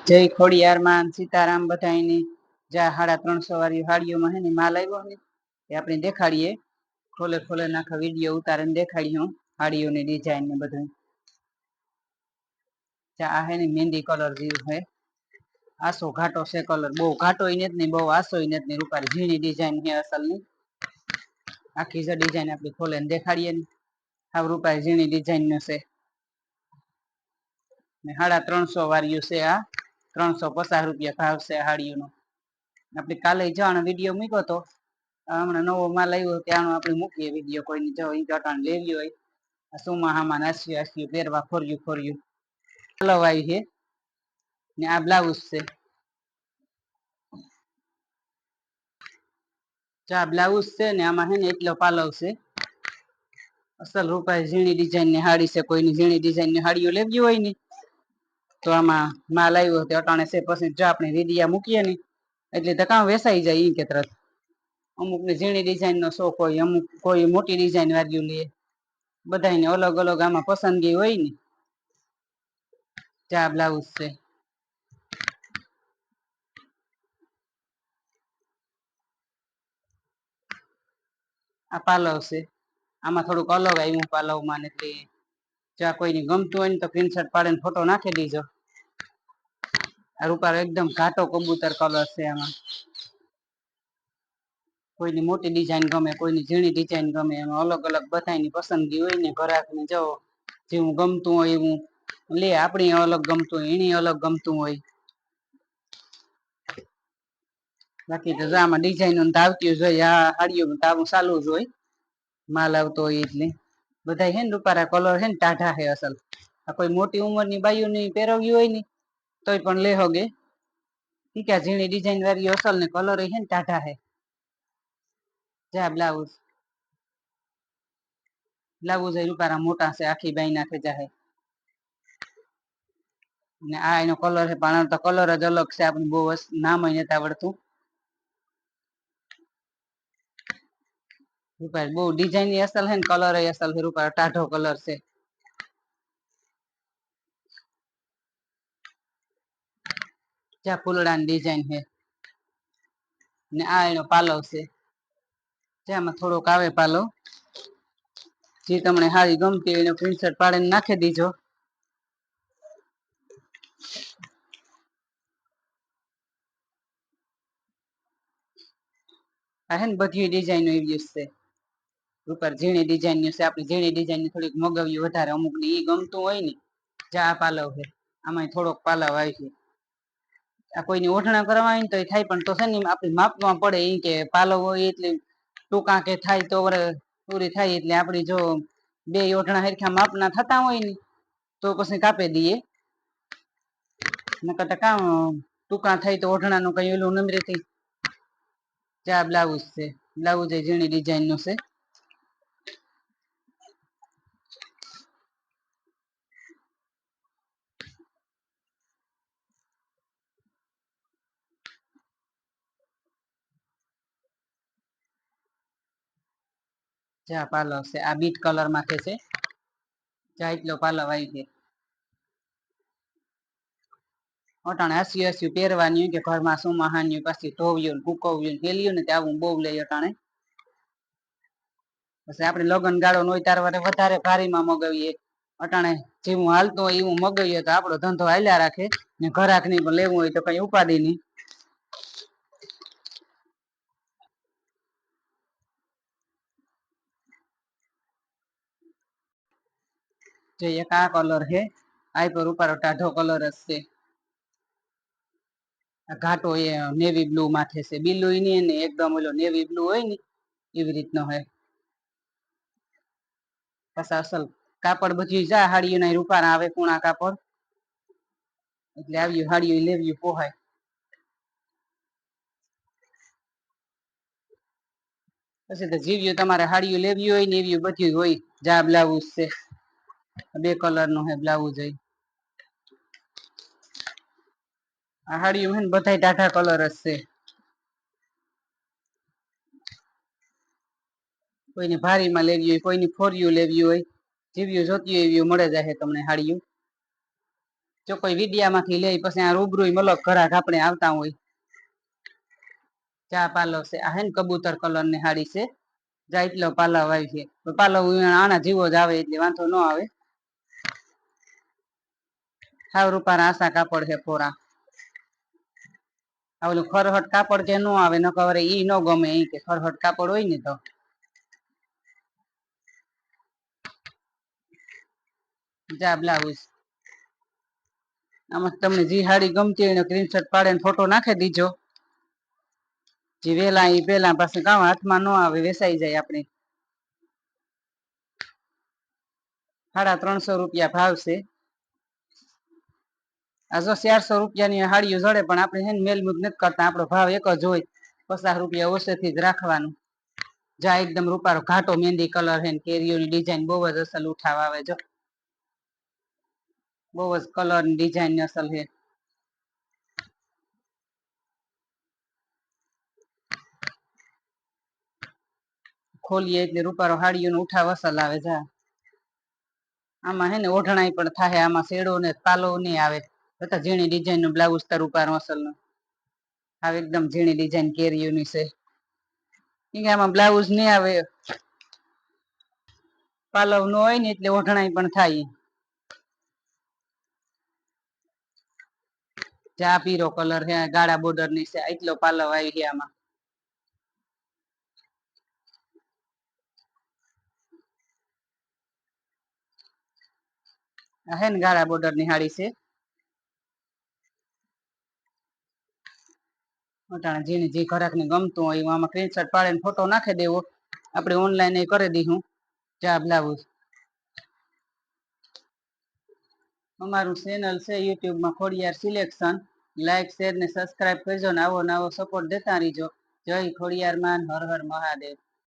જય ખોડિયાર માં સીતારામ બધાની જા 350 વાળી હાડીઓમાં હે ને માલ આવ્યો ને એ આપણે દેખાડીએ ખોલે ખોલે નાખા વિડીયો ઉતારીને દેખાડી હું હાડીઓની ડિઝાઇન ને બધું જા હે ને મહેંદી કલર જેવું હે આસો ઘાટો છે કલર બહુ ઘાટો નથી બહુ આસો નથી રૂપારી ઝીણી ડિઝાઇન છે અસલની આખી જે ડિઝાઇન આપણે ખોલે ને દેખાડીએ ને હાવ રૂપારી ઝીણી ડિઝાઇન નો છે ને 350 વાળ્યું છે આ 350 રૂપિયા ભાવ છે હાડીઓનો આપણે કાલે જવાનો વિડીયો મૂક્યો તો હમણાં નવો માલ આવ્યો ત્યાંનો આપણે મૂકીએ વિડીયો કોઈની જો ઈ જટાણ લેવી હોય સુમાહામાં નાસ્યું પહેરવા ખોર્યું લવાઈ છે ને આ બ્લાઉઝ છે ચા બ્લાઉઝ છે ને આમાં હે ને એટલો પાલવ છે અસલ રૂપાઈ ઝીણી ડિઝાઇન ની હાડી છે કોઈની ઝીણી ડિઝાઇન ની હાડીઓ લેવી હોય ને તો આમાં માલ આવ્યો તો અટાણે છે પછી જો આપણે વિડિયા મૂકીએ ને એટલે તો કામ વેસાઈ જાય ઈ કે તરત અમુક ને ઝીણી ડિઝાઇન નો શોખ હોય અમુક કોઈ મોટી ડિઝાઇન વાળ્યું લે બધાને અલગ અલગ આમાં પસંદગી હોય ને ચા બ્લાઉઝ છે આ પાલવ છે આમાં થોડુંક અલગ આવ્યું પાલવમાં એટલે જ્યાં કોઈને ગમતું હોય ને તો સ્ક્રીનશોટ પાડીને ફોટો નાખી દીજો આ રૂપારો એકદમ ઘાટો કબૂતર કલર છે આમાં કોઈની મોટી ડિઝાઇન ગમે કોઈની ઝીણી ડિઝાઇન ગમે એમાં અલગ અલગ બધાની પસંદગી હોય ને ઘરાકને જો જેવું ગમતું હોય એવું લે આપણી અલગ ગમતું હોય એની અલગ ગમતું હોય બાકી તો આમાં ડિઝાઇન ધાવતી જોઈએ આ હાડીઓ તાવું ચાલુ જ હોય માલ આવતો હોય એટલે બધા હે ને રૂપારા કલર હે ને ટાઢા હે અસલ આ કોઈ મોટી ઉંમરની બાઈઓની પહેરવી હોય ને તોય પણ લે હોગે ઠીક આ ઝીણી ડિઝાઇન વાળી અસલ ને કલર હે ને ટાઢા હે જા બ્લાઉઝ એ રૂપારા મોટા છે આખી બાઈ નાખે જાહે ને આ એનો કલર છે પણ તો કલર જ અલગ છે આપણે બહુ નામ નથી આવડતું રૂપારી બહુ ડિઝાઇન ની અસલ હે ને કલર અસલ છે રૂપારો ટાઢો કલર છે જ્યાં ફૂલડાની ડિઝાઇન છે ને આ એનો પાલવ છે જેમાં થોડોક આવે પાલવ જે તમને હારી ગમતી હોય એને પ્રિન્ટશર્ટ પાડીને નાખી દીજો આ હે ને બધી ડિઝાઇન એવી છે ઉપર ઝીણી ડિઝાઇન ની છે આપણી ઝીણી ડિઝાઇન ની થોડીક મગવ્યું વધારે અમુક ને ઈ ગમતું હોય ને જા પાલવ છે આમાં થોડોક પાલવ આવી છે આ કોઈની ઓઢણા કરવા હોય ને તો થાય પણ તો છે ને આપણી માપમાં પડે એ કે પાલવ હોય એટલે ટૂંકા કે થાય તો પૂરી થાય એટલે આપડી જો બે ઓઢણા હરખા માપના થતા હોય ને તો પછી કાપી દઈએ નકર કામ ટૂંકા થાય તો ઓઢણા નું કઈ ઓલું નમરેથી ચા બ્લાઉઝ છે બ્લાઉઝ એ ઝીણી ડિઝાઇન નું છે ચા પાલવ છે આ બીટ કલર માંથી છે ચા એટલો પાલવ આવી છે અટાણે હસ્યું પહેરવાની કે ઘરમાં શું મહાન્યું પછી ધોવ્યું કુકવ્યું પેલ્યું ને આવું બહુ લઈ અટાણે પછી આપણે લગ્ન ગાળો ન હોય ત્યારે વધારે ભારીમાં મગાવીએ અટાણે જેવું હાલતું હોય એવું મગાવીએ તો આપણો ધંધો હાલ્યા રાખે ને ઘરાક ની પણ લેવું હોય તો કઈ ઉપાધિ નહીં જો એક આ કલર છે આ પર ઉપર ટાઢો કલર જ છે ઘાટો એ નેવી બ્લુ માથે છે બિલુ ની ને એકદમ ઓલો નેવી બ્લુ હોય ને એવી રીતનો હોય પાછા અસલ કાપડ બધી જા હાડીઓ ના રૂપારા આવે કુણા કાપડ એટલે આવ્યું હાડીઓ લેવી પોહાય પછી તો જીવ્યું તમારે હાડીઓ લેવી હોય ને એવી બધી હોય જા બ્લાઉઝ છે બે કલર નું હે બ્લાઉઝ હોય આ હાડીઓ હે ને બધા ટાઢા કલર જ છે કોઈને ભારીમાં લેવી હોય કોઈની ફોરિયું લેવી હોય જેવી જોતી હોય એવી મળે જાય તમને હાડીયું જો કોઈ વિડિયામાંથી લે પછી આ રૂબરૂ મલક ઘરાક આપણે આવતા હોય. ચા પાલવ છે આ હે ને કબૂતર કલર ની હાડી છે. જા એટલો પાલવ આવી છે પાલવ આના જીવો જ આવે એટલે વાંધો ન આવે. હાવ રૂપારા આશા કાપડ છે ફોરા. ઓલું ખરહટ કાપડ કે ન આવે ન કવરે ઈ ન ગમે એ કે ખરહટ કાપડ હોય ને તો. જા બ્લાઉઝ આમાં તમને જે હાડી ગમતી હોય એને સ્ક્રીનશોટ પાડીને ફોટો નાખી દીજો. જે વેલા એ પેલા પાસે કામ હાથમાં ન આવે વેસાઈ જાય આપણે. 350 રૂપિયા ભાવ છે. આ જો 400 રૂપિયાની હાડીઓ જડે પણ આપણે હે મેલમૂક નથી કરતા આપણો ભાવ એક જ હોય. 50 રૂપિયા ઓછેથી જ રાખવાનું. જા એકદમ રૂપારો ઘાટો મહેંદી કલર હે કેરીઓની ડિઝાઇન બહુ જ અસલ ઉઠાવ આવે જો. બહુ જ કલર ની ડિઝાઇન અસલ છે. ખોલીએ એટલે રૂપારો હાડીઓનો ઉઠાવ અસલ આવે જા. આમાં હે ને ઓઢણાઈ પણ થાય આમાં શેડો ને પાલો નહી આવે. તથા ઝીણી ડિઝાઇન નું બ્લાઉઝ તાર રૂપારો અસલ નું. હવે એકદમ ઝીણી ડિઝાઇન કેરીઓની છે. કે આમાં બ્લાઉઝ નહી આવે. પાલવ નો હોય ને એટલે ઓઢણાઈ પણ થાય. ચા પીરો કલર હે ગાળા બોર્ડર ની છે એટલો પાલવ આવી છે આમાં. હે ને ગાળા બોર્ડર ની હાડી છે. જેને જે ઘરાક ને ગમતું હોય આમાં સ્ક્રીનશોટ પાડીને ફોટો નાખી દેવો. આપણે ઓનલાઈન એ કરી દઈશું ચા બ્લાઉઝ. અમારું ચેનલ છે યુટ્યુબમાં ખોડિયાર સિલેક્શન. લાઈક શેર ને સબસ્ક્રાઈબ કરજો ને આવો નવો સપોર્ટ દેતા રહીજો. જય ખોડિયાર માન હર હર મહાદેવ.